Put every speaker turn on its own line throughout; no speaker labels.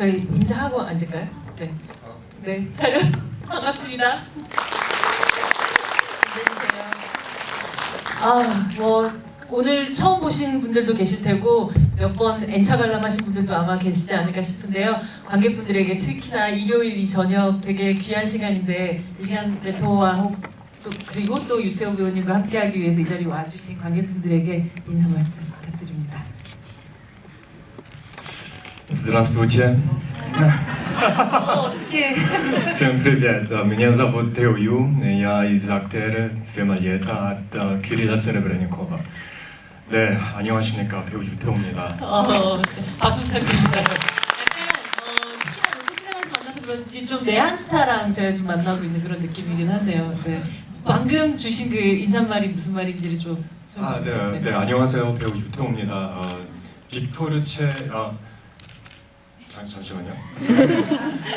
저희 인사하고 앉을까요? 네. 네, 촬영 반갑습니다. 뭐 오늘 처음 보신 분들도 계실 테고 몇 번 N차 관람하신 분들도 아마 계시지 않을까 싶은데요. 관객분들에게 특히나 일요일 이 저녁 되게 귀한 시간인데 이 시간 레토와 그리고 또 유태호 배우님과 함께하기 위해서 이 자리에 와주신 관객분들에게 인사 말씀 부탁드립니다.
Здравствуйте.
어떻게?
Всем привет. Меня зовут Тео Ю. Я из актера фильма «Лето» от Кирилла Серебренникова. 네, 안녕하십니까. 배우 유태호입니다.
박수 부탁드립니다. 약간 특히나 로드 시장에서 만나서 그런지 좀 내한 스타랑 제가 좀 만나고 있는 그런 느낌이긴 한데요. 네. 방금 주신 그 인사말이 무슨 말인지를 좀
네, 안녕하세요. 배우 유태호입니다. 빅토르체 잠시만요.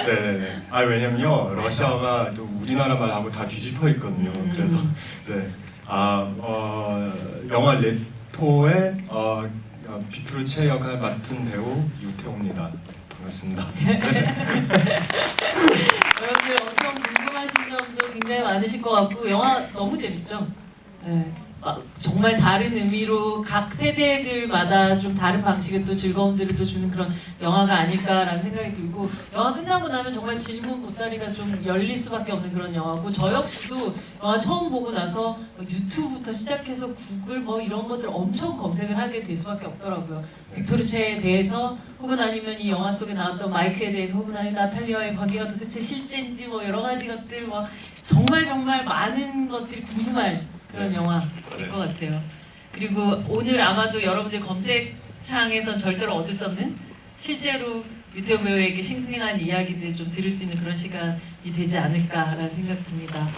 네. 왜냐면요 러시아가 또 우리나라 말하고 다 뒤집어 있거든요. 그래서 네. 영화 레토의 빅토르체 역할을 맡은 배우 유태호입니다. 반갑습니다.
여러분들 엄청 궁금하신 점도 굉장히 많으실 것 같고 영화 너무 재밌죠? 네. 정말 다른 의미로 각 세대들마다 좀 다른 방식의 또 즐거움들을 또 주는 그런 영화가 아닐까라는 생각이 들고 영화 끝나고 나면 정말 질문 보따리가 좀 열릴 수밖에 없는 그런 영화고 저 역시도 영화 처음 보고 나서 유튜브부터 시작해서 구글 뭐 이런 것들 엄청 검색을 하게 될 수밖에 없더라고요. 빅토르체에 대해서 혹은 아니면 이 영화 속에 나왔던 마이크에 대해서 혹은 아니면 나탈리아의 관계가 도대체 실제인지 뭐 여러 가지 것들 뭐 정말 많은 것들이 궁금할 그런 영화일 것 같아요. 그리고 오늘 아마도 여러분들 검색창에서 절대로 얻을 수 없는 실제로 유태호 배우에게 생생한 이야기들 좀 들을 수 있는 그런 시간이 되지 않을까라는 생각 듭니다.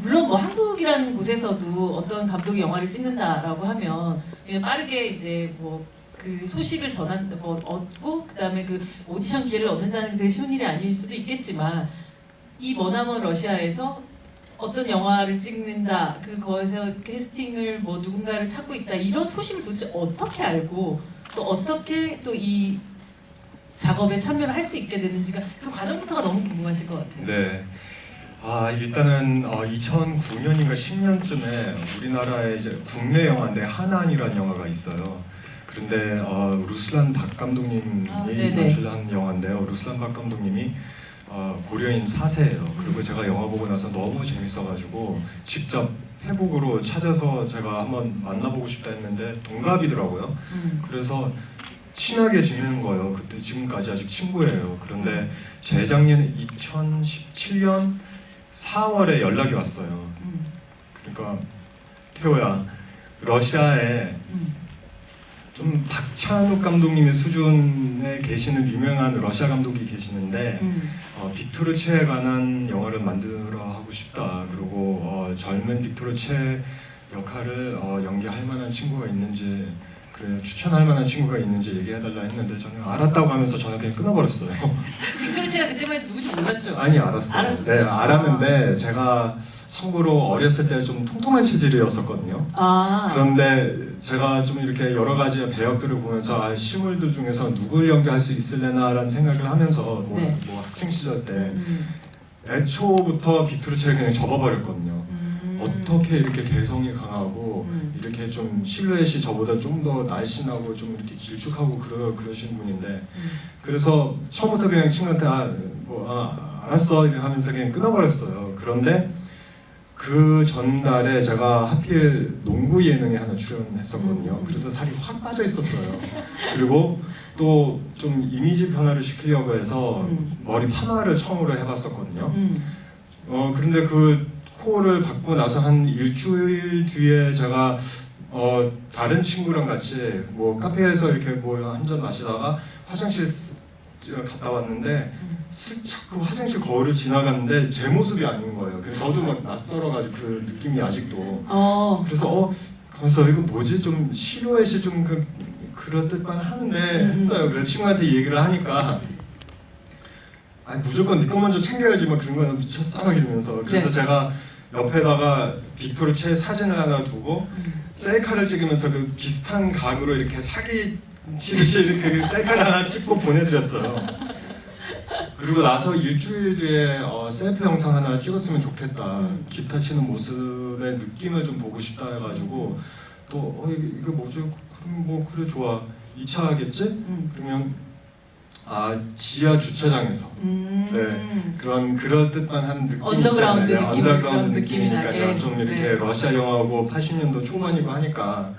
물론 뭐 한국이라는 곳에서도 어떤 감독이 영화를 찍는다라고 하면 그냥 빠르게 이제 뭐 그 소식을 얻고 그다음에 그 오디션 기회를 얻는다는 게 쉬운 일이 아닐 수도 있겠지만 이 머나먼 러시아에서 어떤 영화를 찍는다, 그거에서 캐스팅을 뭐 누군가를 찾고 있다 이런 소식을 도대체 어떻게 알고 또 어떻게 또 이 작업에 참여를 할 수 있게 되는지가 그 과정부터가 너무 궁금하실 것 같아요.
네. 일단은 2009년인가 10년쯤에 우리나라에 이제 국내 영화인데 하난이라는 영화가 있어요. 그런데 루슬란 박 감독님이 연출한 영화인데요. 루슬란 박 감독님이 고려인 4세예요. 그리고 제가 영화 보고 나서 너무 재밌어가지고 직접 페북으로 찾아서 제가 한번 만나보고 싶다 했는데 동갑이더라고요. 그래서 친하게 지내는 거예요. 그때 지금까지 아직 친구예요. 그런데 재작년 2017년 4월에 연락이 왔어요. 그러니까 태호야, 러시아에 좀 박찬욱 감독님의 수준에 계시는 유명한 러시아 감독이 계시는데 빅토르체에 관한 영화를 만들어 하고 싶다. 그리고 젊은 빅토르체 역할을 연기할 만한 친구가 있는지 그래 추천할 만한 친구가 있는지 얘기해달라 했는데 저는 알았다고 하면서 전화 그냥 끊어버렸어요.
빅토르체가 그때만 해도 누군지 몰랐죠?
아니 알았어요. 네 알았는데 제가 참고로 어렸을 때 좀 통통한 체질이었었거든요. 그런데 제가 좀 이렇게 여러 가지 배역들을 보면서 시물들 중에서 누굴 연기할 수 있을래나라는 생각을 하면서 뭐 학생 시절 때 애초부터 빅토르체를 그냥 접어버렸거든요. 어떻게 이렇게 개성이 강하고 이렇게 좀 실루엣이 저보다 좀 더 날씬하고 좀 이렇게 길쭉하고 그러신 분인데 그래서 처음부터 그냥 친구한테 알았어 하면서 그냥 끊어버렸어요. 그런데 그 전달에 제가 하필 농구 예능에 하나 출연했었거든요. 그래서 살이 확 빠져 있었어요. 그리고 또 좀 이미지 변화를 시키려고 해서 머리 파마를 처음으로 해봤었거든요. 그런데 그 코를 받고 나서 한 일주일 뒤에 제가 다른 친구랑 같이 뭐 카페에서 이렇게 뭐 한 잔 마시다가 화장실 갔다 왔는데 슬쩍 그 화장실 거울을 지나갔는데 제 모습이 아닌 거예요. 그래서 저도 막 낯설어가지고 그 느낌이 아직도. 그래서 그래서 이거 뭐지 좀 실루엣이 좀 그럴듯만 하는데 했어요. 그래서 친구한테 얘기를 하니까 무조건 네 거 먼저 챙겨야지 막 그런 거야 미쳤어 막 이러면서. 그래서 제가 옆에다가 빅토르체 사진을 하나 두고 셀카를 찍으면서 그 비슷한 각으로 이렇게 사기 실실 그 셀카 하나 찍고 보내드렸어요. 그리고 나서 일주일 뒤에 셀프 영상 하나 찍었으면 좋겠다. 기타 치는 모습의 느낌을 좀 보고 싶다 해가지고 또 이거 뭐죠? 그럼 뭐 그래 좋아. 2차 하겠지? 그러면 지하 주차장에서 네, 그런 그럴듯한 한 느낌
언더그라운드
있잖아요.
느낌,
언더그라운드
그런
느낌이니까요.
느낌이
좀 이렇게
네.
러시아 영화고 80년도 초반이고 하니까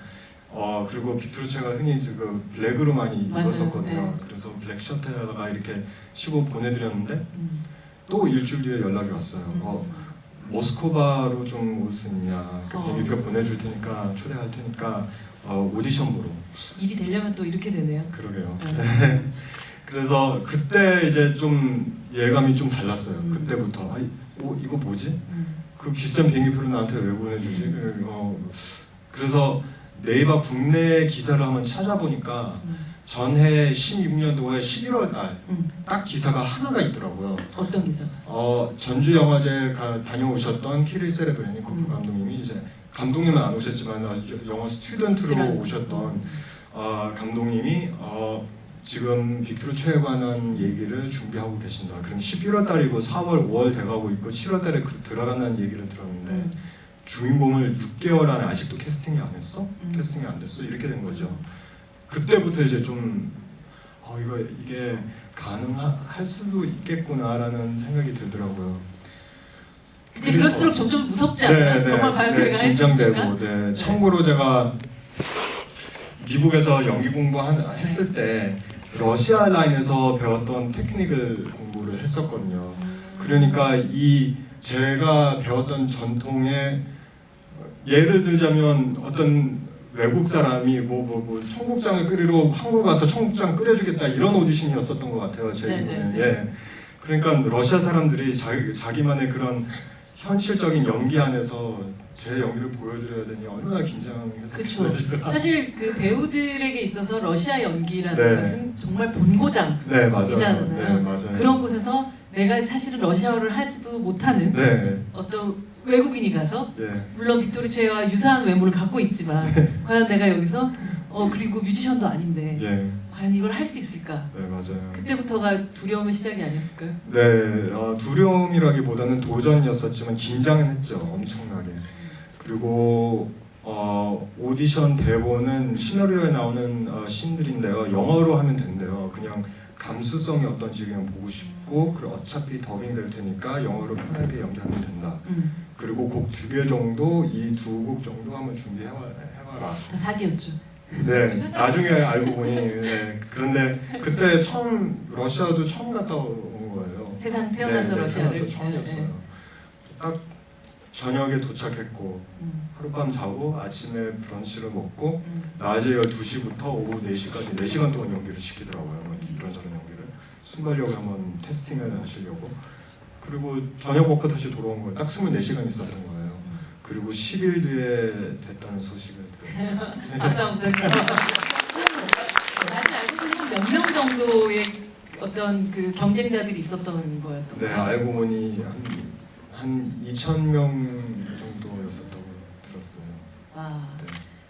그리고 빅토르체가 흔히 그 블랙으로 많이
맞아요.
입었었거든요.
네.
그래서 블랙 셔츠에다가 이렇게 치고 보내드렸는데 또 일주일 뒤에 연락이 왔어요. 모스크바로 좀 올 수 있냐? 이렇게 보내줄 테니까 초대할 테니까 오디션 보러.
일이 되려면 또 이렇게 되네요.
그러게요. 그래서 그때 이제 좀 예감이 좀 달랐어요. 그때부터 이거 뭐지? 그 비싼 비행기표를 나한테 왜 보내주지? 그래서 네이버 국내 기사를 한번 찾아보니까 전해 16년도에 11월 달 딱 기사가 하나가 있더라고요.
어떤 기사?
전주 영화제 다녀오셨던 키릴 세레브레니코프 감독님이 이제 감독님은 안 오셨지만 영화 스튜던트로 오셨던 감독님이 지금 빅토르체에 관한 얘기를 준비하고 계신다. 그럼 11월 달이고 4월, 5월 돼가고 있고 7월 달에 들어간다는 얘기를 들었는데 주인공을 6개월 안에 아직도 캐스팅이 안 했어? 캐스팅이 안 됐어? 이렇게 된 거죠. 그때부터 이제 좀 이게 가능할 수도 있겠구나라는 생각이 들더라고요.
근데 그럴수록 점점 무섭지 않아요?
네,
정말 과연 우리가
긴장되고. 네. 참고로 제가 미국에서 연기 공부했을 때 러시아 라인에서 배웠던 테크닉을 공부를 했었거든요. 그러니까 제가 배웠던 전통의 예를 들자면 어떤 외국 사람이 청국장을 끓이러 한국 가서 청국장 끓여주겠다 이런 오디션이었었던 것 같아요. 제 기분에는. 예. 그러니까 러시아 사람들이 자기만의 그런 현실적인 연기 안에서 제 연기를 보여드려야 되니 얼마나 긴장했었어요.
그렇죠. 사실 그 배우들에게 있어서 러시아 연기라는 것은 정말 본고장이잖아요.
네, 맞아요. 네, 맞아요.
그런 곳에서 내가 사실은 러시아어를 하지도 못하는 어떤 외국인이 가서 물론 빅토르체와 유사한 외모를 갖고 있지만 과연 내가 여기서 그리고 뮤지션도 아닌데 과연 이걸 할 수 있을까?
네, 맞아요.
그때부터가 두려움의 시작이 아니었을까요?
네, 두려움이라기보다는 도전이었었지만 긴장은 했죠, 엄청나게. 그리고 오디션 대본은 시나리오에 나오는 씬들인데요, 영어로 하면 된대요. 그냥 감수성이 어떤지 그냥 보고 싶고, 그리고 어차피 더빙 될 테니까 영어로 편하게 연기하면 된다. 그리고 곡 2개 정도, 이 2곡 정도 한번 준비해봐라.
사기였죠.
네, 나중에 알고 보니 그런데 그때 러시아도 처음 갔다 온 거예요.
세상 태어나서 러시아를
처음이었어요. 딱 저녁에 도착했고 하룻밤 자고 아침에 브런치를 먹고 낮에 12시부터 오후 4시까지 4시간 동안 연기를 시키더라고요. 이런저런 연기를 순발력을 한번 테스팅을 하시려고. 그리고 저녁 먹고 다시 돌아온 거예요. 딱 24시간 있었던 거예요. 그리고 10일 뒤에 됐다는 소식을 들었어요.
박수 나중에 알고 보니 몇 명 정도의 어떤 그 경쟁자들이 있었던 거였던
네, 알고 보니 한 2,000명 정도였었다고 들었어요.
와.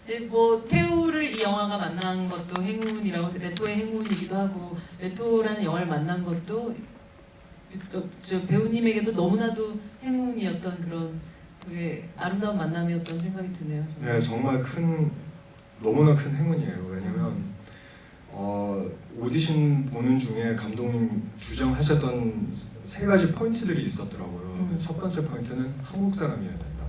네. 뭐 태우를 이 영화가 만난 것도 행운이라고 레토의 행운이기도 하고 레토라는 영화를 만난 것도 저 배우님에게도 너무나도 행운이었던 그런 되게 아름다운 만남이었던 생각이 드네요.
네, 정말 너무나 큰 행운이에요. 왜냐면 오디션 보는 중에 감독님 주장하셨던 3가지 포인트들이 있었더라고요. 첫 번째 포인트는 한국 사람이어야 된다.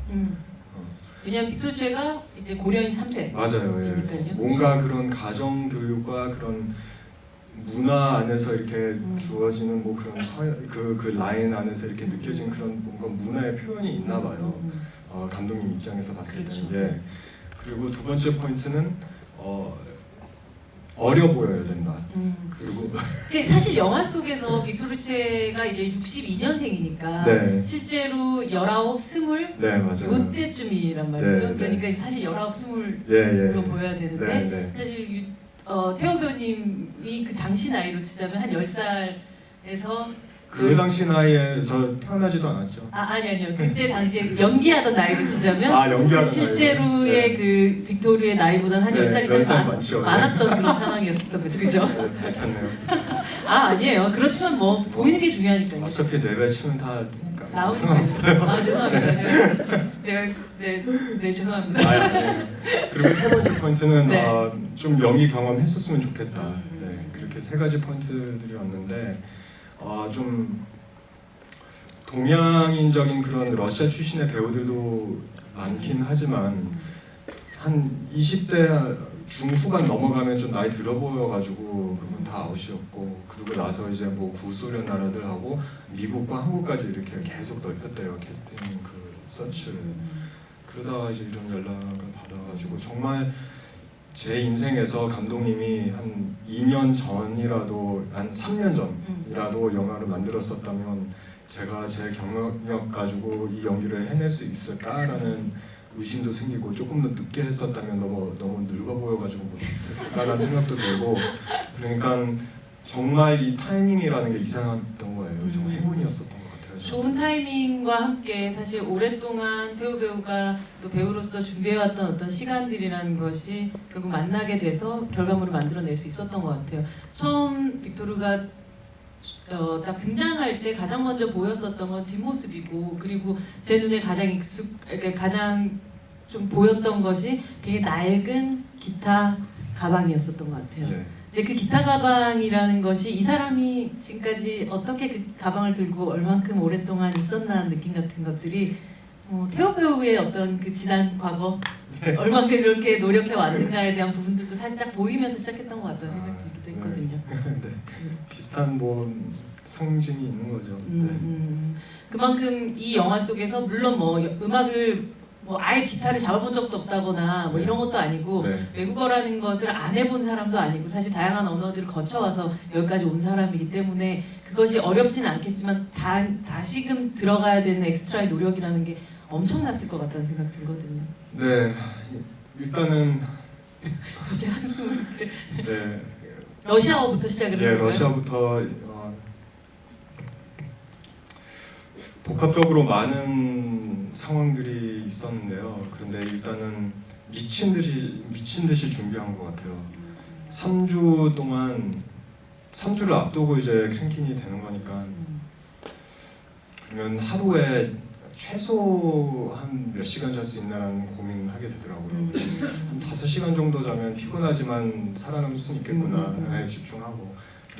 왜냐면 빅토르체가 이제 고려인 3세.
맞아요. 예. 뭔가 그런 가정 교육과 그런 문화 안에서 이렇게 주어지는 뭐 그런 그 라인 안에서 이렇게 느껴진 그런 뭔가 문화의 표현이 있나 봐요. 감독님 입장에서 봤을 때는. 예. 그리고 두 번째 포인트는 어려 보여야 된다. 그리고
사실 영화 속에서 빅토르체가 이제 62년생이니까
네.
실제로 19, 20
네, 맞아요.
이때쯤이란 말이죠.
네,
그러니까 사실 19, 20로 보여야 되는데 사실 태호 배우님이 그 당시 나이로 치자면 한 10살에서
그 당시 나이에 저 태어나지도 않았죠.
아니요. 그때 당시에 연기하던 나이로 치자면
연기하던
실제로의
나이로.
그 빅토르의 나이보다는 한 10살이
몇 살
더
많죠.
많았던 그런 상황이었었던 거죠. 그죠?
네, 밝혔네요.
아니에요. 그렇지만 뭐 보이는 게 중요하니까요.
어차피 내배치면 다
나오니까요. 죄송합니다. 네, 죄송합니다.
아니에요. 그리고 세 번째 포인트는
네.
좀 연기 경험했었으면 좋겠다. 네, 그렇게 세 가지 포인트들이었는데 좀 동양인적인 그런 러시아 출신의 배우들도 많긴 하지만 한 20대 중후반 넘어가면 좀 나이 들어 보여가지고 그분 다 아웃이었고, 그러고 나서 이제 뭐 구소련 나라들하고 미국과 한국까지 이렇게 계속 넓혔대요, 캐스팅 그 서치를. 그러다가 이제 이런 연락을 받아가지고 정말 제 인생에서 감독님이 한 2년 전이라도, 한 3년 전이라도 영화를 만들었었다면 제가 제 경력 가지고 이 연기를 해낼 수 있을까라는 의심도 생기고, 조금 더 늦게 했었다면 너무 늙어 보여가지고 못했을까라는 생각도 들고, 그러니까 정말 이 타이밍이라는 게 이상했던 거예요. 정말 행운이었었던 것 같아요.
좋은 타이밍과 함께 사실 오랫동안 태우 배우가 또 배우로서 준비해왔던 어떤 시간들이라는 것이 결국 만나게 돼서 결과물을 만들어낼 수 있었던 것 같아요. 처음 빅토르가 딱 등장할 때 가장 먼저 보였었던 건 뒷모습이고, 그리고 제 눈에 가장 좀 보였던 것이 굉장히 낡은 기타 가방이었었던 것 같아요.
네.
근데 그 기타 가방이라는 것이 이 사람이 지금까지 어떻게 그 가방을 들고 얼만큼 오랫동안 있었나 하는 느낌 같은 것들이 태호 배우의 어떤 그 지난 과거 얼만큼 그렇게 노력해 왔는가에 대한 부분들도 살짝 보이면서 시작했던 것 같다는 생각이 들기도 했거든요.
네. 비슷한 뭐 상징이 있는 거죠.
그만큼 이 영화 속에서 물론 뭐 음악을 뭐 아예 기타를 잡아본 적도 없다거나 뭐 이런 것도 아니고 외국어라는 것을 안 해본 사람도 아니고 사실 다양한 언어들을 거쳐와서 여기까지 온 사람이기 때문에 그것이 어렵진 않겠지만 다시금 들어가야 되는 엑스트라의 노력이라는 게 엄청났을 것 같다는 생각 들거든요.
네, 일단은
이제 한숨을
네.
러시아어부터 시작을
네,
해볼까요?
러시아부터 복합적으로 많은 상황들이 있었는데요. 그런데 일단은 미친 듯이 준비한 것 같아요. 3주 동안 3주를 앞두고 이제 캔킨이 되는 거니까, 그러면 하루에 최소 한 몇 시간 잘 수 있나라는 고민을 하게 되더라고요. 한 5시간 정도 자면 피곤하지만 살아남을 수 있겠구나. 집중하고.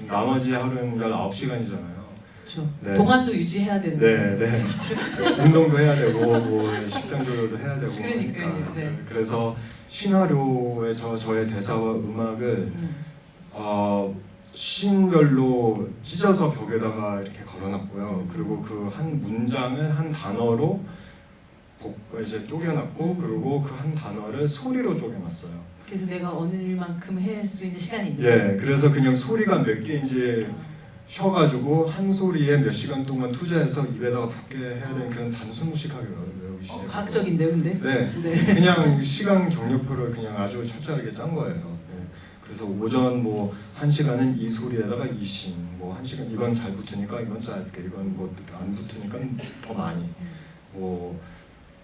나머지 하루는 19시간이잖아요.
그렇죠.
네.
동안도 유지해야 되는데.
네. 운동도 해야 되고 뭐 식단 조절도 해야 되고
그러니까요.
하니까.
네.
그래서 시나리오의 저의 대사와 음악을 씬별로 찢어서 벽에다가 이렇게 걸어놨고요. 그리고 그 한 문장을 한 단어로 이제 쪼개놨고, 그리고 그 한 단어를 소리로 쪼개놨어요.
그래서 내가 오늘만큼 할 수 있는 시간이 있는.
예, 그래서 그냥 소리가 몇 개인지 쉬어가지고 한 소리에 몇 시간 동안 투자해서 입에다가 붙게 해야 되는 그런 단순무식하게 외우기 시작해요.
과학적인데요, 근데?
네. 그냥 시간 경력표를 그냥 아주 철저하게 짠 거예요. 네. 그래서 오전 뭐 1시간은 이 소리에다가 이 씬, 뭐 1시간 이건 잘 붙으니까 이건 짧게, 이건 뭐 안 붙으니까 더 많이. 뭐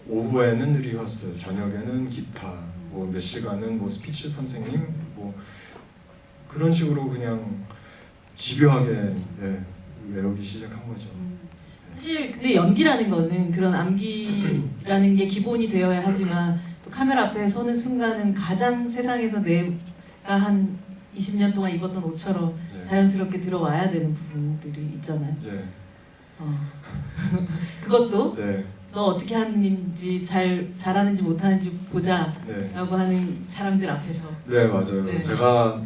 오후에는 리허설, 저녁에는 기타, 뭐 몇 시간은 뭐 스피치 선생님, 뭐 그런 식으로 그냥 집요하게 외우기 시작한 거죠.
사실 근데 연기라는 거는 그런 암기라는 게 기본이 되어야 하지만 또 카메라 앞에 서는 순간은 가장 세상에서 내가 한 20년 동안 입었던 옷처럼 자연스럽게 들어와야 되는 부분들이 있잖아요.
네.
그것도
네.
너 어떻게 하는지 잘하는지 못하는지 보자라고 하는 사람들 앞에서.
네, 맞아요.
네.
제가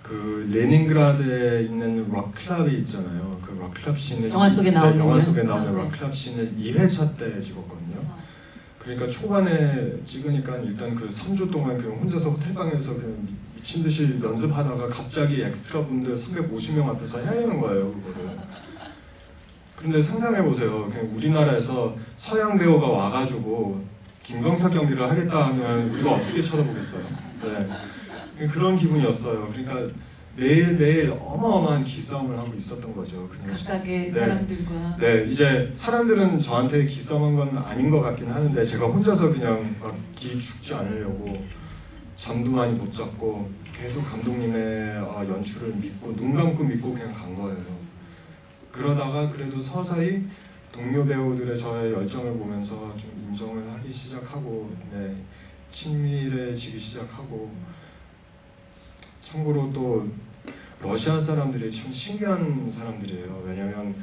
그 레닌그라드에 있는 락클럽이 있잖아요. 그 락클럽 씬을
영화 속에 나오는
영화 속에 나오는 락클럽 씬을 2회차 때 찍었거든요. 그러니까 초반에 찍으니까 일단 그 3주 동안 그냥 혼자서 호텔방에서 그냥 미친 듯이 연습하다가 갑자기 엑스트라 분들 350명 앞에서 해야 하는 거예요, 그거를. 근데 상상해 보세요. 그냥 우리나라에서 서양 배우가 와가지고 김광석 연기를 하겠다 하면 우리가 어떻게 쳐다보겠어요? 네. 그런 기분이었어요. 그러니까 매일매일 어마어마한 기싸움을 하고 있었던 거죠. 그냥
각각의 사람들과.
네, 이제 사람들은 저한테 기싸움한 건 아닌 것 같긴 하는데 제가 혼자서 그냥 막 기 죽지 않으려고 잠도 많이 못 잤고 계속 감독님의 연출을 믿고 눈 감고 믿고 그냥 간 거예요. 그러다가 그래도 서서히 동료 배우들의 저의 열정을 보면서 좀 인정을 하기 시작하고 네, 친밀해지기 시작하고 참고로 또 러시아 사람들이 참 신기한 사람들이에요. 왜냐하면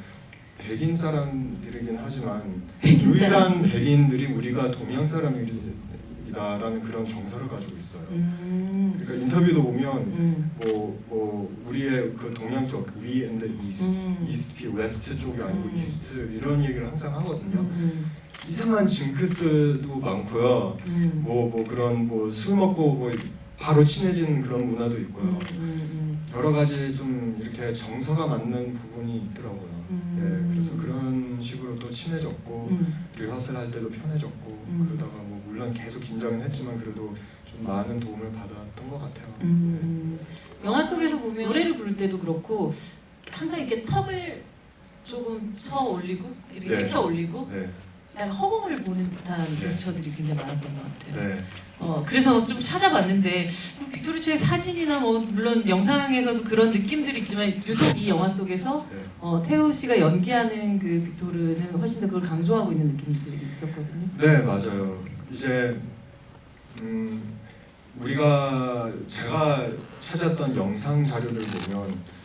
백인 사람들이긴 하지만 유일한 백인들이 우리가 동양 사람이다라는 그런 정서를 가지고 있어요. 그러니까 인터뷰도 보면 뭐 우리의 그 동양 쪽 we and the east, 웨스트 쪽이 아니고 이스트 이런 얘기를 항상 하거든요. 이상한 징크스도 많고요. 뭐 그런 뭐 술 먹고 뭐 바로 친해진 그런 문화도 있고요. 여러 가지 좀 이렇게 정서가 맞는 부분이 있더라고요. 네, 그래서 그런 식으로 또 친해졌고 리허설 할 때도 편해졌고 그러다가 뭐 물론 계속 긴장은 했지만 그래도 좀 많은 도움을 받았던 것 같아요.
영화 속에서 보면 노래를 부를 때도 그렇고 항상 이렇게 턱을 조금 쳐 올리고 이렇게
네.
치켜 올리고
네.
약간 허공을 보는 듯한 제스처들이 굉장히 많았던 것 같아요.
네.
그래서 좀 찾아봤는데 빅토르츠의 사진이나 뭐 물론 영상에서도 그런 느낌들이 있지만 유독 이 영화 속에서 태호 씨가 연기하는 그 빅토르는 훨씬 더 그걸 강조하고 있는 느낌들이 있었거든요.
네, 맞아요. 이제 제가 찾았던 영상 자료를 보면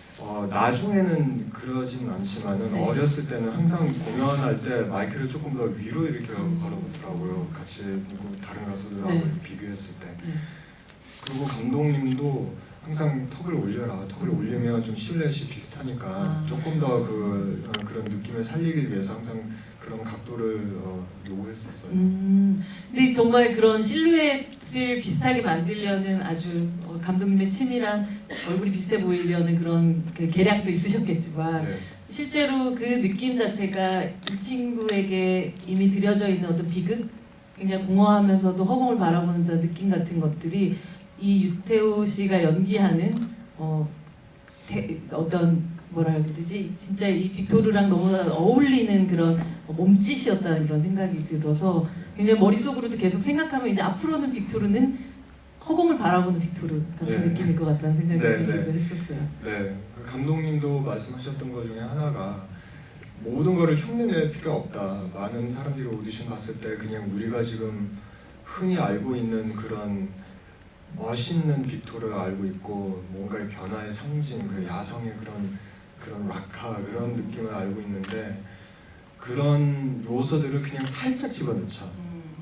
나중에는 그러진 않지만은
네.
어렸을 때는 항상 공연할 때 마이크를 조금 더 위로 이렇게 걸어보더라고요. 같이 누구 다른 가수들하고
네.
비교했을 때.
네.
그리고 감독님도 항상 턱을 올려라. 턱을 올리면 좀 실루엣이 비슷하니까 조금 더 그런 느낌을 살리기 위해서 항상 그런 각도를 요구했었어요.
근데 정말 그런 실루엣을 비슷하게 만들려는 아주 감독님의 치밀한 얼굴이 비슷해 보이려는 그런 그 계략도 있으셨겠지만
네.
실제로 그 느낌 자체가 이 친구에게 이미 들여져 있는 어떤 비극, 그냥 공허하면서도 허공을 바라보는 느낌 같은 것들이 이 유태호 씨가 연기하는 어떤 뭐라 해야 되지? 진짜 이 빅토르랑 너무나 어울리는 그런 몸짓이었다는 그런 생각이 들어서 굉장히 머릿속으로도 계속 생각하면 이제 앞으로는 빅토르는 허공을 바라보는 빅토르 같은
네.
느낌일 것 같다는 생각이
네,
들기도
네.
했었어요.
네, 그 감독님도 말씀하셨던 것 중에 하나가 모든 거를 흉내낼 필요 없다. 많은 사람들이 오디션 봤을 때 그냥 우리가 지금 흔히 알고 있는 그런 멋있는 빅토르를 알고 있고 뭔가의 변화의 상징, 그 야성의 그런 락카 그런 느낌을 알고 있는데 그런 요소들을 그냥 살짝 집어넣자.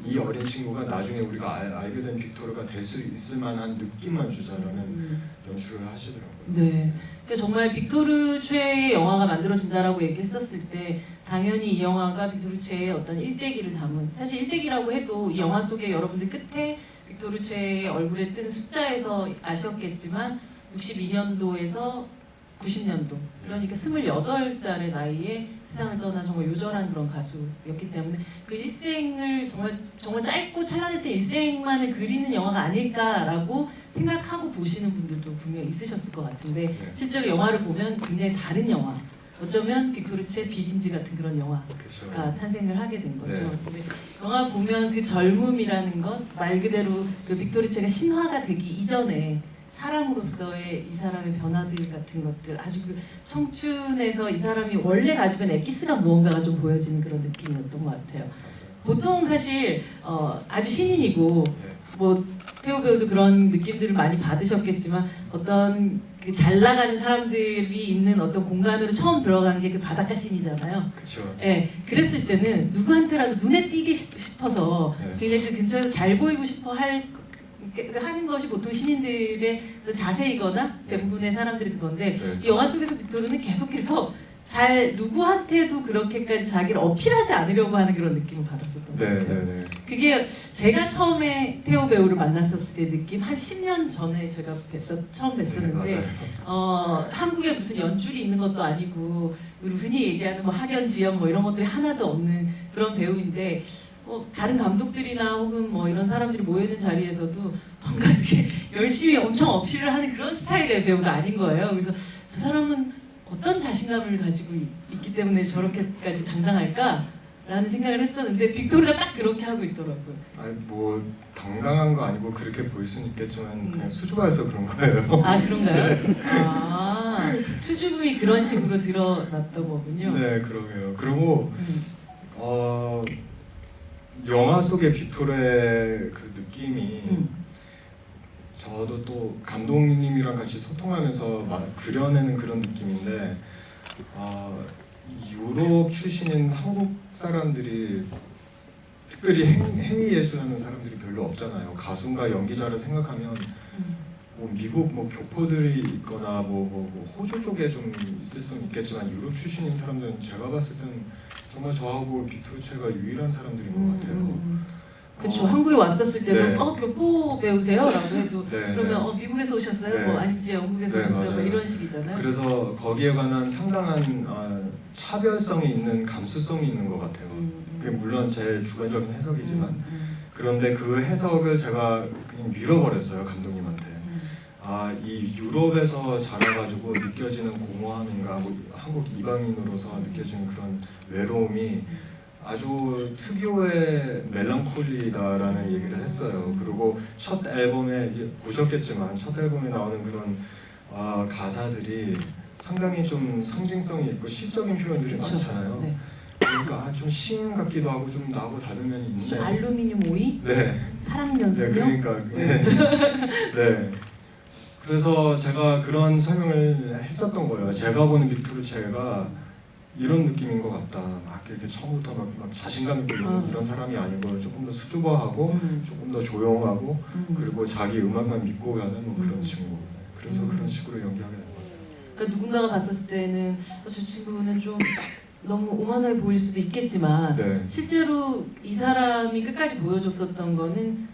이 어린 친구가 나중에 우리가 알게 된 빅토르가 될 수 있을 만한 느낌만 주자라는 연출을 하시더라고요.
네, 그러니까 정말 빅토르 최의 영화가 만들어진다라고 얘기했었을 때 당연히 이 영화가 빅토르 최의 어떤 일대기를 담은, 사실 일대기라고 해도 이 영화 속에 여러분들 끝에 빅토르 최의 얼굴에 뜬 숫자에서 아셨겠지만 62년도에서 90년도, 그러니까 28살의 나이에 세상을 떠난 정말 요절한 그런 가수였기 때문에 그 일생을 정말 짧고 찬란했던 일생만을 그리는 영화가 아닐까라고 생각하고 보시는 분들도 분명히 있으셨을 것 같은데 실제로 영화를 보면 굉장히 다른 영화, 어쩌면 빅토르츠의 비긴즈 같은 그런 영화가
그쵸.
탄생을 하게 된 거죠.
네.
근데 영화 보면 그 젊음이라는 것, 말 그대로 그 빅토르츠가 신화가 되기 이전에 사람으로서의 이 사람의 변화들 같은 것들, 아주 그 청춘에서 이 사람이 원래 가지고 있는 엑기스가 무언가가 좀 보여지는 그런 느낌이었던 것 같아요. 보통 사실 아주 신인이고 뭐 태호 배우도 그런 느낌들을 많이 받으셨겠지만 어떤 그 잘 나가는 사람들이 있는 어떤 공간으로 처음 들어간 게 그 바닷가 씬이잖아요.
그렇죠.
예, 그랬을 때는 누구한테라도 눈에 띄기 싶어서
네.
굉장히 그 근처에서 잘 보이고 싶어 하는 것이 보통 신인들의 자세이거나 대부분의 사람들이 그건데
네.
이 영화 속에서 빅토르는 계속해서 누구한테도 그렇게까지 자기를 어필하지 않으려고 하는 그런 느낌을 받았었던 것
네,
같아요.
네, 네.
그게 제가 처음에 태호 배우를 만났었을 때 느낌, 한 10년 전에 제가 처음 뵀었는데
네, 맞아요.
한국에 무슨 연줄이 있는 것도 아니고 우리 흔히 얘기하는 뭐 학연, 지연 뭐 이런 것들이 하나도 없는 그런 배우인데 다른 감독들이나 혹은 뭐 이런 사람들이 모여있는 자리에서도 뭔가 이렇게 열심히 엄청 어필을 하는 그런 스타일의 배우가 아닌 거예요. 그래서 저 사람은 어떤 자신감을 가지고 있기 때문에 저렇게까지 당당할까? 라는 생각을 했었는데 빅토리가 딱 그렇게 하고 있더라고요.
아니 뭐 당당한 거 아니고 그렇게 보일 수는 있겠지만 그냥 수줍어서 그런 거예요.
아 그런가요? 아 수줍음이 그런 식으로 드러났던 거군요.
네, 그러게요. 그리고 영화 속의 빅토르의 그 느낌이 저도 또 감독님이랑 같이 소통하면서 막 그려내는 그런 느낌인데 유럽 출신인 한국 사람들이 특별히 행위 예술하는 사람들이 별로 없잖아요. 가수인가 연기자를 생각하면 뭐 미국 뭐 교포들이 있거나 뭐 호주 쪽에 좀 있을 수는 있겠지만 유럽 출신인 사람들은 제가 봤을 때는 정말 저하고 빅토르체가 유일한 사람들인 것 같아요.
그렇죠. 한국에 왔었을 때도
네.
교포 배우세요? 라고 해도
네,
그러면
네.
미국에서 오셨어요?
네.
뭐 아니지 영국에서
네,
오셨어요? 뭐
맞아요.
이런 식이잖아요.
그래서 거기에 관한 상당한 차별성이 있는 감수성이 있는 것 같아요. 그게 물론 제 주관적인 해석이지만 그런데 그 해석을 제가 그냥 밀어버렸어요 감독님한테. 이 유럽에서 자라가지고 느껴지는 공허함인가, 한국 이방인으로서 느껴지는 그런 외로움이 아주 특유의 멜랑콜리다라는 얘기를 했어요. 그리고 첫 앨범에 보셨겠지만 첫 앨범에 나오는 그런 가사들이 상당히 좀 상징성이 있고 시적인 표현들이
그쵸.
많잖아요.
네.
그러니까 좀 시인 같기도 하고 좀 나하고 다른 면이 있는데.
알루미늄 오이?
네.
사랑연수요?
네, 그러니까. 네. 그래서 제가 그런 설명을 했었던 거예요. 제가 보는 빅토르체가 이런 느낌인 것 같다. 막 이렇게 처음부터 막 자신감 있고 이런 사람이 아니고 조금 더 수줍어하고 조금 더 조용하고 그리고 자기 음악만 믿고 가는 뭐 그런 친구. 그래서 그런 식으로 연기하게 된 것 같아요.
그러니까 누군가가 봤을 때는 저 친구는 좀 너무 오만하게 보일 수도 있겠지만
네.
실제로 이 사람이 끝까지 보여줬었던 거는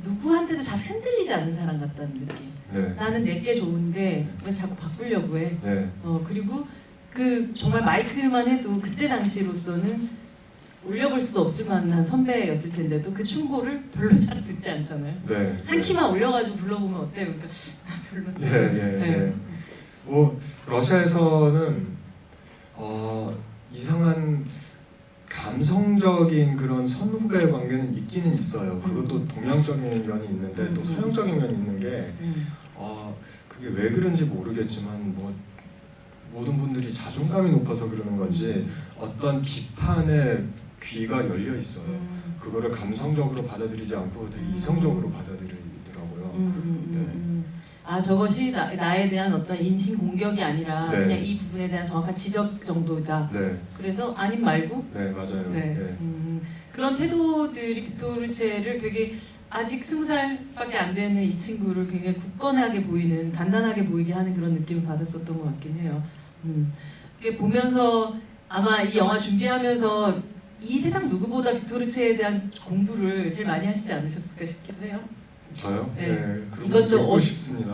누구한테도 잘 흔들리지 않는 사람 같다는 느낌.
네.
나는 내게 좋은데 왜 자꾸 바꾸려고 해.
네.
그리고 그 정말 마이크만 해도 그때 당시로서는 올려볼 수도 없을 만한 선배였을 텐데도 그 충고를 별로 잘 듣지 않잖아요.
네.
한 키만 올려가지고 불러보면 어때요? 그러니까 별로.
네. 뭐 러시아에서는 이상한 감성적인 그런 선후배 관계는 있기는 있어요. 그것도 동양적인 면이 있는데 또 서양적인 면이 있는 게 그게 왜 그런지 모르겠지만 뭐 모든 분들이 자존감이 높아서 그러는 건지 어떤 비판에 귀가 열려 있어요. 그거를 감성적으로 받아들이지 않고 되게 이성적으로 받아들이더라고요.
저것이 나에 대한 어떤 인신 공격이 아니라
네.
그냥 이 부분에 대한 정확한 지적 정도다.
네.
그래서 아님 말고.
네, 맞아요.
네.
네.
그런 태도들이 빅토르체를 되게 아직 20살밖에 안 되는 이 친구를 굉장히 굳건하게 보이는, 단단하게 보이게 하는 그런 느낌을 받았었던 것 같긴 해요. 이게 보면서 아마 이 영화 준비하면서 이 세상 누구보다 빅토르체에 대한 공부를 제일 많이 하시지 않으셨을까 싶기도 해요.
저요?
네.
그런
이것저
거 듣고 싶습니다.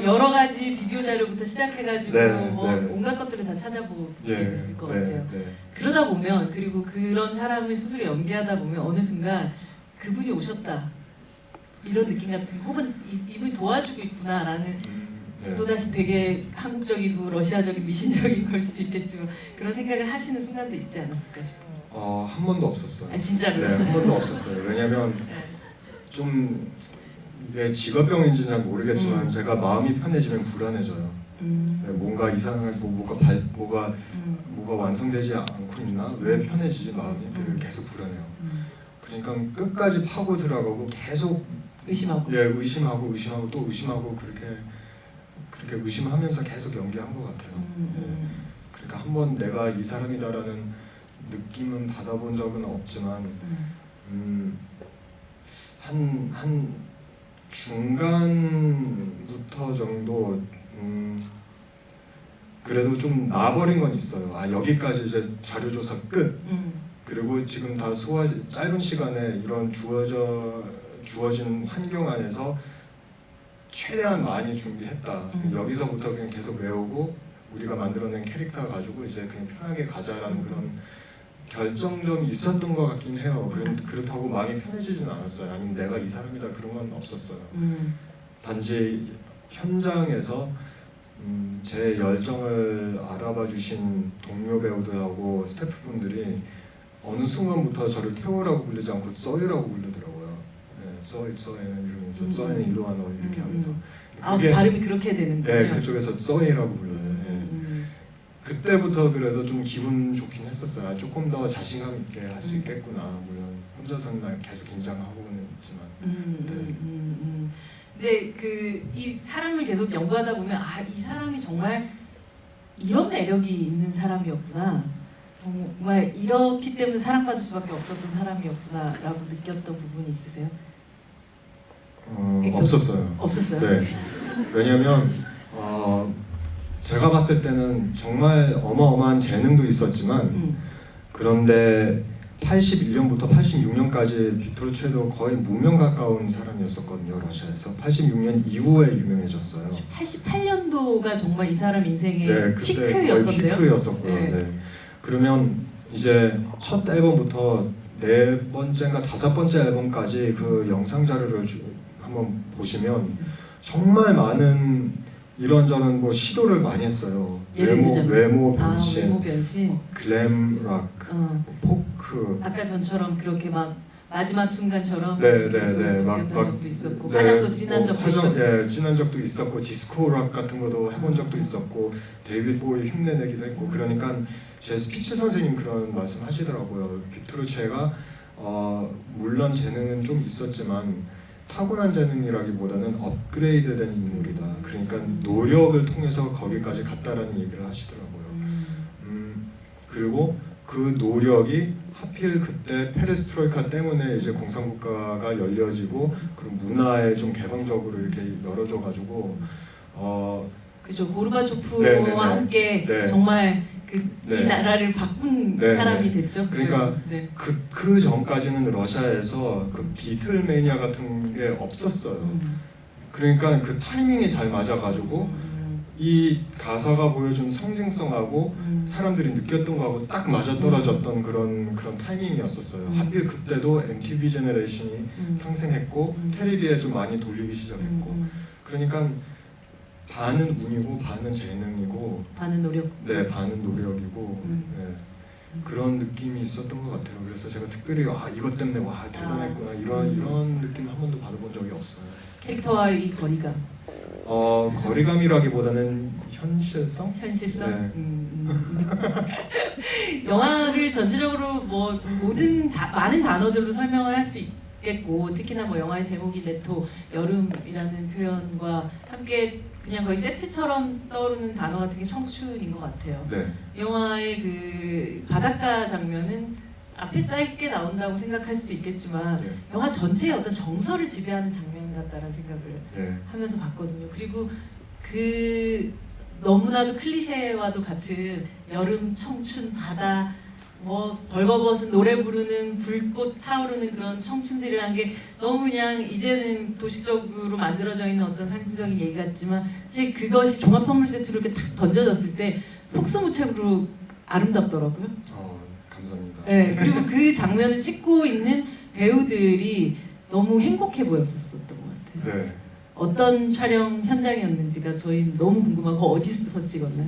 여러 가지 비디오 자료부터 시작해가지고
네,
온갖 것들을 다 찾아보게
예,
됐을 것 같아요.
네.
그러다 보면 그리고 그런 사람을 스스로 연기하다 보면 어느 순간 그분이 오셨다 이런 느낌 같은 혹은 이분이 도와주고 있구나라는
네.
또다시 되게 한국적이고 러시아적인 미신적인 걸 수도 있겠지만 그런 생각을 하시는 순간도 있지 않았을까 싶어요.
한 번도 없었어요.
진짜로요?
네, 한 번도 없었어요. 왜냐면 좀 내 직업병인지는 잘 모르겠지만 제가 마음이 편해지면 불안해져요. 네, 뭔가 이상하게 뭐가 완성되지 않고 있나? 왜 편해지지 마음이? 계속 불안해요. 그러니까 끝까지 파고 들어가고 계속
의심하고.
의심하고 또 의심하고 그렇게 의심하면서 계속 연기한 것 같아요. 그러니까 한번 내가 이 사람이다라는 느낌은 받아본 적은 없지만 한 중간부터 정도 그래도 좀 나아버린 건 있어요. 여기까지 이제 자료조사 끝. 그리고 지금 다 짧은 시간에 이런 주어진 환경 안에서 최대한 많이 준비했다. 여기서부터 그냥 계속 외우고 우리가 만들어낸 캐릭터 가지고 이제 그냥 편하게 가자라는 그런 결정점이 있었던 것 같긴 해요. 그렇다고 마음이 편해지진 않았어요. 아니면 내가 이 사람이다 그런 건 없었어요. 단지 현장에서 제 열정을 알아봐 주신 동료 배우들하고 스태프분들이 어느 순간부터 저를 태호라고 부르지 않고 써이라고 부르더라고요. 네, 써이는 이러면서 써이는 이리 와 너 이렇게 하면서.
그게, 발음이 그렇게 되는군요.
네, 그쪽에서 써이라고 불러요. 그때부터 그래도 좀 기분 좋긴 했었어요. 조금 더 자신감 있게 할 수 있겠구나. 물론 혼자서는 계속 긴장하고는 있지만.
근데 이 사람을 계속 연구하다 보면 이 사람이 정말 이런 매력이 있는 사람이었구나. 정말 이렇기 때문에 사랑받을 수밖에 없었던 사람이었구나라고 느꼈던 부분이 있으세요?
없었어요.
없었어요?
네. 왜냐면 제가 봤을 때는 정말 어마어마한 재능도 있었지만 그런데 81년부터 86년까지 빅토르 최도 거의 무명 가까운 사람이었었거든요. 러시아에서 86년 이후에 유명해졌어요.
88년도가 정말 이 사람 인생의
네, 그때
피크였던데요?
거의 피크였었고요.
네.
네. 그러면 이제 첫 앨범부터 네 번째인가 다섯 번째 앨범까지 그 영상 자료를 한번 보시면 정말 많은 이런저런 뭐 시도를 많이 했어요. 외모 변신, 글램 락, 포크.
아까 전처럼 그렇게 막 마지막 순간처럼
네네네
막 적도 있었고 화장도 진한 적도 있었고
예, 진한 적도 있었고 디스코 락 같은 것도 해본 적도 있었고 데이비드 보이 흉내내기도 했고 그러니까 제 스피치 선생님 그런 말씀 하시더라고요. 빅토르 최가 물론 재능은 좀 있었지만 타고난 재능이라기보다는 업그레이드된 인물이다. 그러니까 노력을 통해서 거기까지 갔다라는 얘기를 하시더라고요. 그리고 그 노력이 하필 그때 페레스트로이카 때문에 이제 공산국가가 열려지고 그리고 문화에 좀 개방적으로 이렇게 열어줘가지고
그죠. 고르바초프와 함께 정말 이 나라를 바꾼 사람이 됐죠.
그러니까 그 전까지는 러시아에서 그 비틀매니아 같은 게 없었어요. 그러니까 그 타이밍이 잘 맞아가지고 이 가사가 보여준 상징성하고 사람들이 느꼈던 거하고 딱 맞아떨어졌던 그런 타이밍이었었어요. 하필 그때도 MTV 제너레이션이 탄생했고 텔레비에 좀 많이 돌리기 시작했고 그러니까 반은 운이고 반은 재능이고
반은 노력.
네, 반은 노력이고 네, 그런 느낌이 있었던 것 같아요. 그래서 제가 특별히 이것 때문에 대단했구나 이런 느낌 한 번도 받아본 적이 없어요.
캐릭터와의 이 거리감.
거리감이라기보다는 현실성?
현실성.
네.
영화를 전체적으로 뭐 많은 단어들로 설명을 할 수 있겠고 특히나 뭐 영화의 제목이 네토 여름이라는 표현과 함께 그냥 거의 세트처럼 떠오르는 단어 같은 게 청춘인 것 같아요.
네.
영화의 그 바닷가 장면은 앞에 짧게 나온다고 생각할 수도 있겠지만 영화 전체의 어떤 정서를 지배하는 장면 같다라는 생각을 하면서 봤거든요. 그리고 그 너무나도 클리셰와도 같은 여름, 청춘, 바다, 뭐 벌거벗은 노래 부르는 불꽃 타오르는 그런 청춘들이라는 게 너무 그냥 이제는 도시적으로 만들어져 있는 어떤 상징적인 얘기 같지만 사실 그것이 종합 선물 세트로 이렇게 탁 던져졌을 때 속수무책으로 아름답더라고요.
감사합니다.
네, 그리고 그 장면을 찍고 있는 배우들이 너무 행복해 보였었던 것 같아요.
네.
어떤 촬영 현장이었는지가 저희 너무 궁금하고 어디서 찍었나요?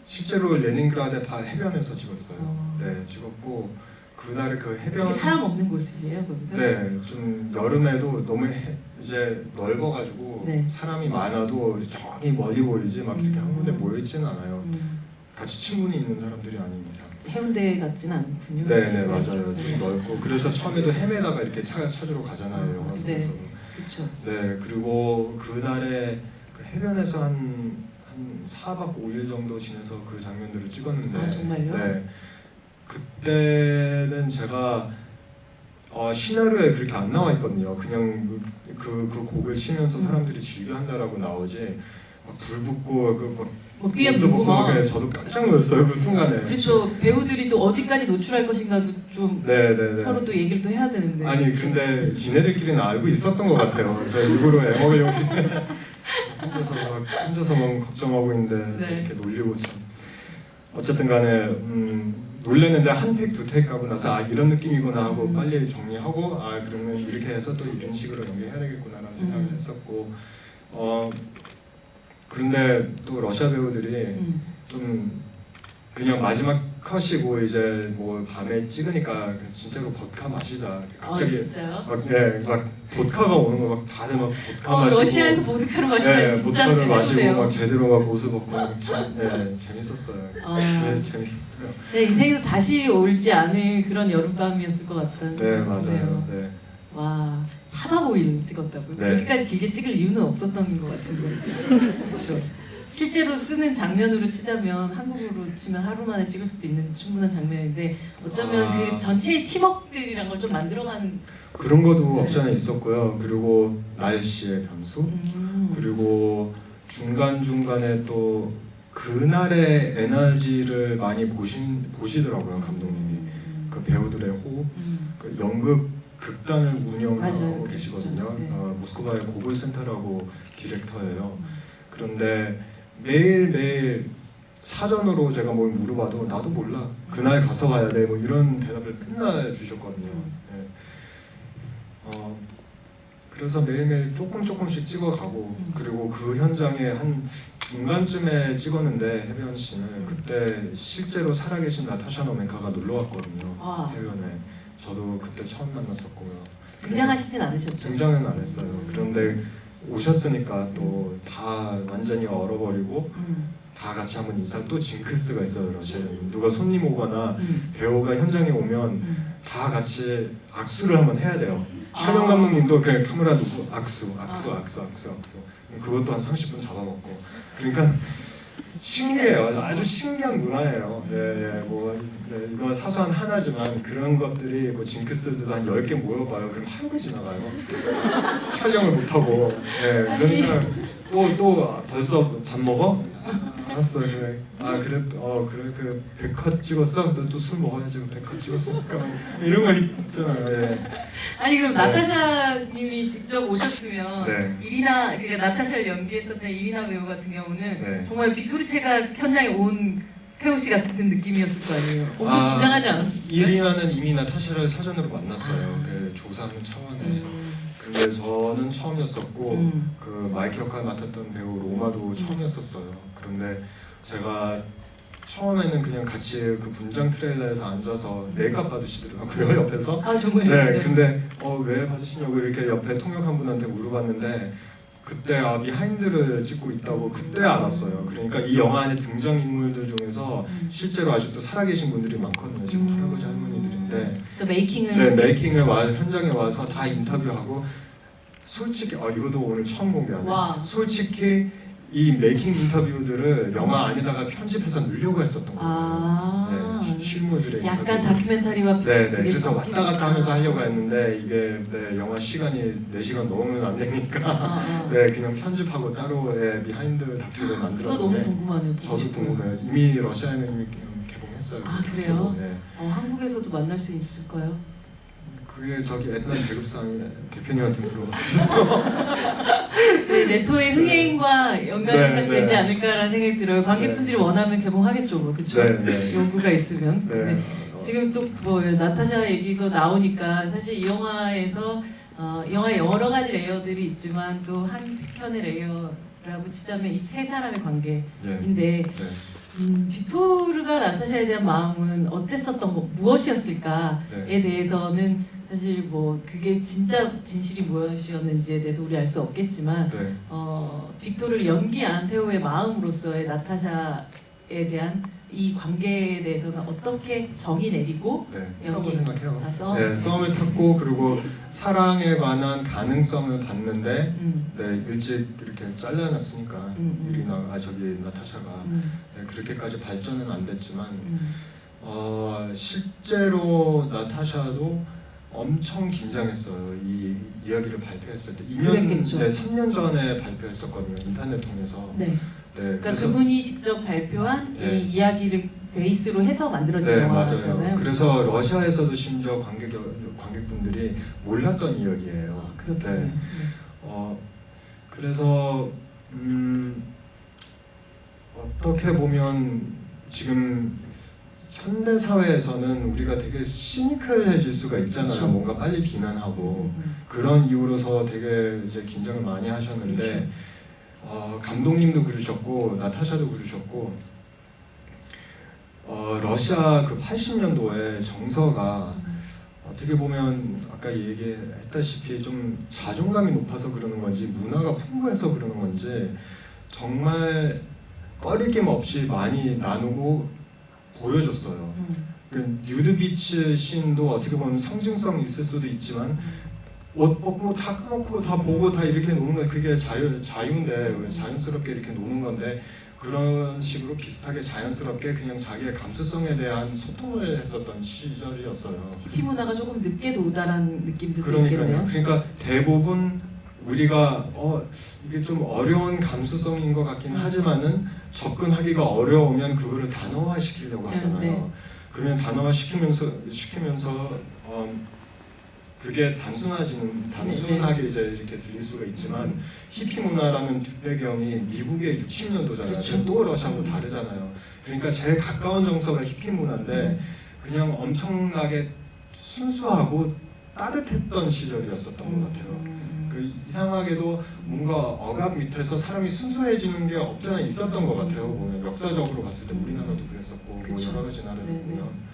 실제로 레닌그라드 해변에서 찍었어요. 네, 찍었고 그날의 그 해변
사람 없는 곳이에요, 거기가?
네, 좀 여름에도 너무 이제 넓어가지고 사람이 많아도 저기 멀리 보이지 막 이렇게 한 군데 모여 있지는 않아요. 같이 친분이 있는 사람들이 아닌 이상.
해운대 같지는 않군요.
네, 맞아요. 좀 넓고 그래서 처음에도 헤매다가 이렇게 찾으러 가잖아요, 영화 속에서.
그렇죠.
네, 그리고 그날에 그 해변에서 한 4박 5일 정도 지내서 그 장면들을 찍었는데
정말요?
네, 그때는 제가 시나리오에 그렇게 안 나와 있거든요. 그냥 그 곡을 치면서 사람들이 즐겨한다라고 나오지 불 붙고
뭐 뛰어 붙고 막
저도 깜짝 놀랐어요 그 순간에.
그렇죠. 배우들이 또 어디까지 노출할 것인가도 좀 서로 또 얘기를 또 해야 되는데.
아니 근데 지네들끼리는 알고 있었던 것 같아요. 제가 일부러 애먹으려고 혼자서 막 걱정하고 있는데 이렇게 놀리고 참. 어쨌든 간에 놀랬는데 한 택 두 택 가고 나서 아 이런 느낌이구나 하고
음.
빨리 정리하고 아 그러면 이렇게 해서 또 이런 식으로 연기해야 되겠구나라는 생각을 했었고 그런데 또 러시아 배우들이 좀 그냥 마지막 컷이고 이제 뭐 밤에 찍으니까 진짜로 보드카 마시자 갑자기
진짜요?
막 보드카가 오는 거 막 다들 막 보드카 마시고
러시아에서 보드카를 마시면 진짜
보드카를 마시고
재밌네요.
막 제대로 막 옷을 벗고 재밌었어요. 재밌었어요.
내 인생에서 다시 올지 않을 그런 여름밤이었을 것 같다는
네
생각이 드네요.
맞아요. 네.
와 4박 5일 찍었다고요?
네.
그렇게까지 길게 찍을 이유는 없었던 것 같은데 그렇죠. 실제로 쓰는 장면으로 치자면 한국으로 치면 하루 만에 찍을 수도 있는 충분한 장면인데 어쩌면 그 전체의 팀워크들이란 걸 좀 만들어가는
그런 것도 없지 않아 있었고요. 그리고 날씨의 변수 그리고 중간중간에 또 그날의 에너지를 많이 보시더라고요 감독님이. 그 배우들의 호흡 그 연극 극단을 운영하고
맞아요.
계시거든요.
네.
모스크바의 고글센터라고 디렉터예요. 그런데 매일매일 사전으로 제가 뭘 물어봐도 나도 몰라. 그날 가서 봐야 돼. 뭐 이런 대답을 맨날 주셨거든요. 네. 그래서 매일매일 조금씩 찍어가고 그리고 그 현장에 한 중간쯤에 찍었는데 해변 씬을 그때 실제로 살아계신 나타샤 노멘카가 놀러 왔거든요. 해변에. 저도 그때 처음 만났었고요.
등장하시진 않으셨죠?
등장은 안 했어요. 그런데 오셨으니까 또 다 완전히 얼어버리고 다 같이 한번 인사. 또 징크스가 있어요. 러시아는 누가 손님 오거나 배우가 현장에 오면 다 같이 악수를 한번 해야 돼요. 촬영 감독님도 그냥 카메라 놓고 악수. 그것도 한 30분 잡아먹고. 그러니까 신기해요. 아주 신기한 문화예요. 이거 사소한 하나지만 그런 것들이 뭐 징크스도 한 10개 모여봐요. 그럼 하루가 지나가요. 촬영을 못하고. 그러니까 또 벌써 밥 먹어? 알았어 그래. 그래 그 100컷 찍었어? 너 또 술 먹어야지. 100컷 찍었으니까 이런 거 있잖아요.
아니 그럼 나타샤님이 직접 오셨으면
네.
그러니까 나타샤를 연기했었던 이리나 배우 같은 경우는
네.
정말 빅토르체가 현장에 온 태우 씨 같은 느낌이었을 거 아니에요. 엄청 긴장하지 않았어요?
이리나는 이미 나타샤를 사전으로 만났어요. 그 조사하는 차원에. 근데 저는 처음이었었고 그 마이크 역할 맡았던 배우 로마도 처음이었었어요. 그런데 제가 처음에는 그냥 같이 그 분장 트레일러에서 앉아서 메이크업 받으시더라고요 옆에서.
정말요?
네. 근데 왜 받으시냐고 이렇게 옆에 통역한 분한테 물어봤는데 그때 비하인드를 찍고 있다고 그때 알았어요. 그러니까 이 영화 안에 등장 인물들 중에서 실제로 아직도 살아계신 분들이 많거든요. 지금 할아버지 할머니들인데.
또 메이킹을.
메이킹을 현장에 와서 다 인터뷰하고 솔직히 이것도 오늘 처음 공개하네. 솔직히 이 메이킹 인터뷰들을 영화 안에다가 편집해서 넣으려고 했었던 거예요. 실물들의
약간
인터뷰.
다큐멘터리와.
그래서 왔다 갔다 하면서 하려고 했는데 이게 영화 시간이 4시간 넘으면 안 되니까 그냥 편집하고 따로의 비하인드 다큐를 만들었는데.
그거 너무 궁금하네요.
저도 궁금해요. 이미 러시아에는 이미 개봉했어요.
그래요? 한국에서도 만날 수 있을까요?
그게 저기 에드나 계급상 대표님한테 물어봤어요.
네토의 흥행과 연관이 되지 않을까라는 생각이 들어요. 관객분들이 원하면 개봉하겠죠, 그렇죠? 연구가 있으면. 지금 또 뭐 나타샤 얘기가 나오니까 사실 이 영화에서 영화에 여러 가지 레이어들이 있지만 또 한 편의 레이어라고 치자면 이 세 사람의 관계인데 빅토르가 나타샤에 대한 마음은 어땠었던 거, 무엇이었을까에 대해서는 사실 뭐 그게 진짜 진실이 무엇이었는지에 대해서 우리 알 수 없겠지만 빅토르를 연기한 태호의 마음으로서의 나타샤에 대한 이 관계에 대해서는 어떻게 정의 내리고
했다고 생각해요. 썸을 탔고 그리고 사랑에 관한 가능성을 봤는데 일찍 이렇게 잘라놨으니까 나타샤가 그렇게까지 발전은 안 됐지만 실제로 나타샤도 엄청 긴장했어요. 이 이야기를 발표했을 때 3년 전에 발표했었거든요. 인터넷 통해서.
그러니까 그분이 직접 발표한 이 이야기를 베이스로 해서 만들어진 영화잖아요.
맞아요. 그래서 러시아에서도 심지어 관객분들이 몰랐던 이야기예요.
그렇군요.
그래서 어떻게 보면 지금 현대 사회에서는 우리가 되게 시니컬해질 수가 있잖아요.
그렇죠.
뭔가 빨리 비난하고 그런 이유로서 되게 이제 긴장을 많이 하셨는데 감독님도 그러셨고 나타샤도 그러셨고 러시아 그 80년도에 정서가 어떻게 보면 아까 얘기했다시피 좀 자존감이 높아서 그러는 건지 문화가 풍부해서 그러는 건지 정말 꺼리낌 없이 많이 나누고 보여줬어요. 그 뉴드비치 씬도 어떻게 보면 상징성이 있을 수도 있지만 옷 벗고 다 까놓고 다 보고 다 이렇게 노는 거 그게 자유인데 자연스럽게 이렇게 노는 건데 그런 식으로 비슷하게 자연스럽게 그냥 자기의 감수성에 대한 소통을 했었던 시절이었어요.
히피 문화가 조금 늦게 도달한 느낌도
그러니까요.
있겠네요.
그러니까 대부분 우리가 이게 좀 어려운 감수성인 것 같긴 하지만은 접근하기가 어려우면 그거를 단어화시키려고 하잖아요.
네.
그러면 단어화시키면서 그게 단순하게 이제 이렇게 들릴 수가 있지만 히피 문화라는 뒷배경이 미국의 60년도잖아요.
그렇죠.
또 러시아도 다르잖아요. 그러니까 제일 가까운 정서가 히피 문화인데 그냥 엄청나게 순수하고 따뜻했던 시절이었었던 것 같아요. 그 이상하게도 뭔가 억압 밑에서 사람이 순수해지는 게 없잖아 있었던 것 같아요. 보면 역사적으로 봤을 때 우리나라도 그랬었고 뭐 여러 가지 나라도 보면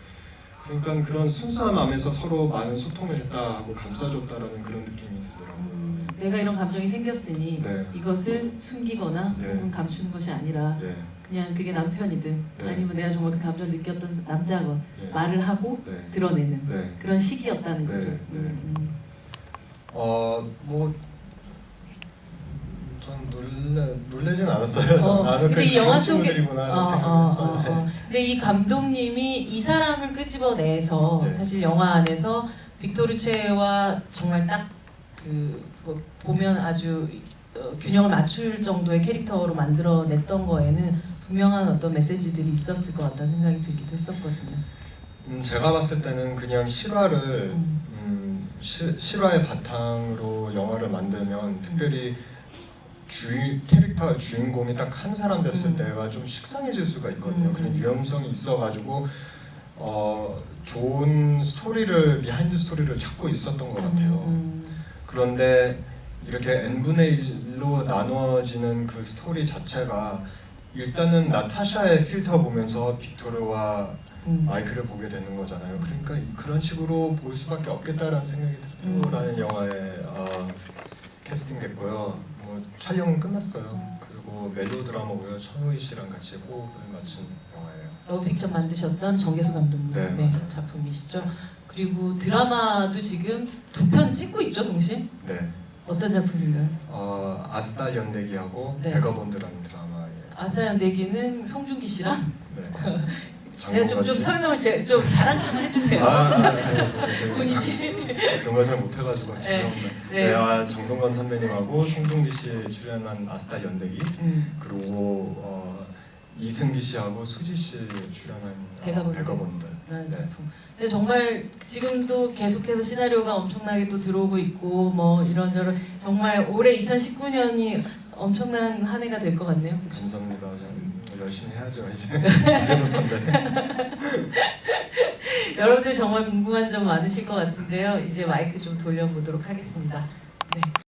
그러니까 그런 순수한 마음에서 서로 많은 소통을 했다 하고 감싸줬다라는 그런 느낌이 들더라고요.
내가 이런 감정이 생겼으니
네.
이것을 숨기거나
네.
혹은 감추는 것이 아니라
네.
그냥 그게 남편이든
네.
아니면 내가 정말 그 감정을 느꼈던 남자건
네.
말을 하고
네.
드러내는
네.
그런 시기였다는
네.
거죠.
네. 전 놀라진 않았어요.
근데 이 영화 속에
친구들이구나 생각했어요.
근데 이 감독님이 이 사람을 끄집어내서
네.
사실 영화 안에서 빅토르체와 정말 딱 뭐 보면 아주 균형을 맞출 정도의 캐릭터로 만들어냈던 거에는 분명한 어떤 메시지들이 있었을 것 같다는 생각이 들기도 했었거든요.
제가 봤을 때는 그냥 실화를 실화의 바탕으로 영화를 만들면 특별히 캐릭터 주인공이 딱 한 사람 됐을 때가 좀 식상해질 수가 있거든요. 그런 위험성이 있어가지고 좋은 비하인드 스토리를 찾고 있었던 것 같아요. 그런데 이렇게 n분의 1로 나누어지는 그 스토리 자체가 일단은 나타샤의 필터 보면서 빅토르와 마이크를 보게 되는 거잖아요. 그러니까 그런 식으로 볼 수밖에 없겠다라는 생각이 들더라는 영화에 캐스팅됐고요. 촬영은 끝났어요. 그리고 멜로 드라마고요. 천우희 씨랑 같이 호흡을 맞춘 영화예요.
러브픽처 만드셨던 정계수 감독님의
네,
작품이시죠. 그리고 드라마도 지금 2편 찍고 있죠, 동시에?
네.
어떤 작품인가요?
아스달 연대기하고
네.
베거본드라는 드라마예요.
아스달 연대기는 송중기 씨랑
네.
제가 좀 설명을 좀 자랑 좀 해주세요. 본인이.
그런 걸 잘 못해가지고 죄송합니다. 네. 정동건 선배님하고 송중기 씨 출연한 아스달 연대기 그리고 이승기 씨하고 수지 씨 출연한 베거본드
라는 작품. 근데 정말 지금도 계속해서 시나리오가 엄청나게 또 들어오고 있고 뭐 이런저런 정말 올해 2019년이 엄청난 한 해가 될 것 같네요.
감사합니다. 열심히 해야죠 이제부터인데.
여러분들 정말 궁금한 점 많으실 것 같은데요. 이제 마이크 좀 돌려보도록 하겠습니다. 네.